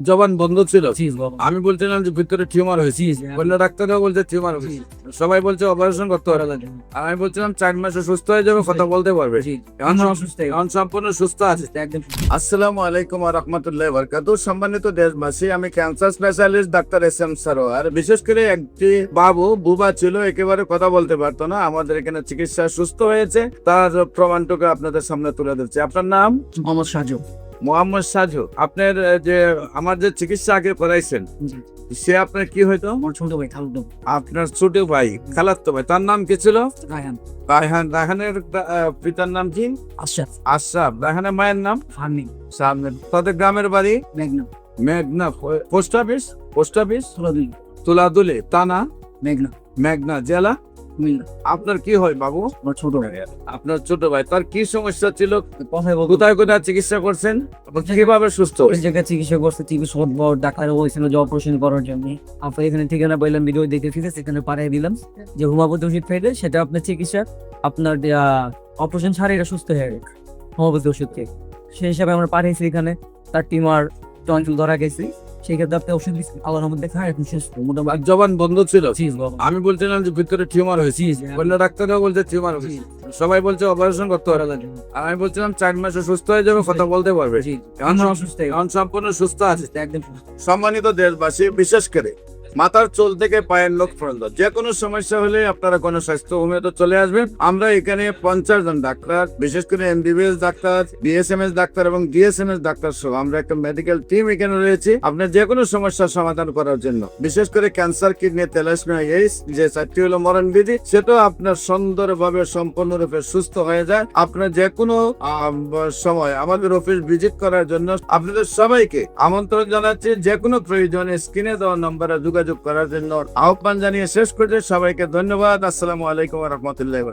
জবান বন্ধ ছিল। জি বাবা। আমি বলছিলাম যে ভিতরে টিউমার হয়েছে, অন্য ডাক্তাররাও বলছে টিউমার হয়েছে, সবাই বলছে অপারেশন করতে হবে। আর আমি বলছিলাম 4 মাসে সুস্থ হয়ে যাবে, কথা বলতে পারবে। জি, এখন আমরা অসুস্থ। এখন সম্পূর্ণ সুস্থ আছে। একদম আসসালামু আলাইকুম ওয়া রাহমাতুল্লাহি ওয়া বারাকাতুহু। সম্মানিত দেশবাসী, আমি cancer specialist doctor SM. Sarwar. বিশেষ করে একটি বুবা ছিল, একেবারে কথা বলতে পারতো না। আমাদের এখানে চিকিৎসা সুস্থ হয়েছে, তার প্রমাণটুকু আপনাদের সামনে তুলে ধরছি। আপনার নাম? মোহাম্মদ সাজু। মোহাম্মদ সাজু। আপনার যে আমার যে চিকিৎসা আগে করাইছেন, জি, সে আপনার কি হইতো? আমার ছোট ভাই খালুদম। আপনার ছোট ভাই, খালাতো ভাই, তার নাম কি ছিল? রায়হান। রায়হান। রায়হানের পিতার নাম কি? আশরাফ। আশরাফ। রায়হানের মায়ের নাম? ফার্মিং। সামনে। তাদের গ্রামের বাড়ি? মেঘনা। মেঘনা। Post office? Post office সোলাদুল। তুলাদুলি, থানা মেঘনা। মেঘনা, জেলা? কুমিল্লা। আপনার কি হয় বাবু? আমার ছোট ভাই। আপনার ছোট ভাই, তার কি সমস্যা ছিল? কথাই বলতো। কোথায় কোথায় চিকিৎসা করছেন এবং কিভাবে সুস্থ ওই হয়েছে? জায়গায় চিকিৎসা করছে, টিভি সব বড় ডাক্তার বলছিল যে অপারেশন করার জন্য। আপনার এখানে ঠিকানা পাইলাম, ভিডিও দেখে ফিরে সেখানে পাঠিয়ে দিলাম যে হোমিওপ্যাথি ওষুধ খাইলে সেটা আপনার চিকিৎসা, আপনার অপারেশন ছাড়া এটা সুস্থ হয়ে যাবে হোমিওপ্যাথি ওষুধ খেয়ে। সেই হিসাবে আমরা পাঠিয়েছি এখানে, তার টিমার টনসিল ধরা গেছে, সেই ক্ষেত্রে আপনি ওষুধ দিচ্ছেন, আল্লাহর রহমতে খায় এখন সুস্থ মোটামুটি। আর জবান বন্ধ ছিল। জি বাবা। আমি বলছিলাম যে ভিতরে টিউমার হয়েছে, অন্য ডাক্তাররাও বলছে টিউমার হয়েছে, সবাই বলছে অপারেশন করতে হবে। আর আমি বলছিলাম 4 মাসে সুস্থ হয়ে যাবে, কথা বলতে পারবে। জি, এখন আমরা অসুস্থ। এখন সম্পূর্ণ সুস্থ আছে। একদম সম্মানিত দেশবাসী, বিশেষ করে মাথার চুল থেকে পায়ের নখ পর্যন্ত যে কোনো সমস্যা হলে আপনারা কোনো স্বাস্থ্য হোমিওতে চলে আসবেন। আমরা এখানে 50 জন ডাক্তার, বিশেষ করে এমবিবিএস ডাক্তার, বিএসএমএস ডাক্তার এবং ডিএসএমএস ডাক্তার সহ আমরা একটা মেডিকেল টিম এখানে রয়েছে আপনার যে কোনো সমস্যার সমাধান করার জন্য। বিশেষ করে ক্যান্সার, কিডনি, থ্যালাসেমিয়া, এইডস, যে 4টি হলো মরণ বিধি, সেটাও আপনার সুন্দরভাবে সম্পূর্ণরূপে সুস্থ হয়ে যায়। আপনার যে কোনো সময় আমাদের অফিস ভিজিট করার জন্য আপনাদের সবাইকে আমন্ত্রণ জানাচ্ছি। যে কোনো প্রয়োজনে স্ক্রিনে দেওয়া নম্বরে যোগাযোগ করার জন্য আহ্বান জানিয়ে শেষ করতে সবাইকে ধন্যবাদ। আসসালামু আলাইকুম ওয়া রাহমাতুল্লাহি।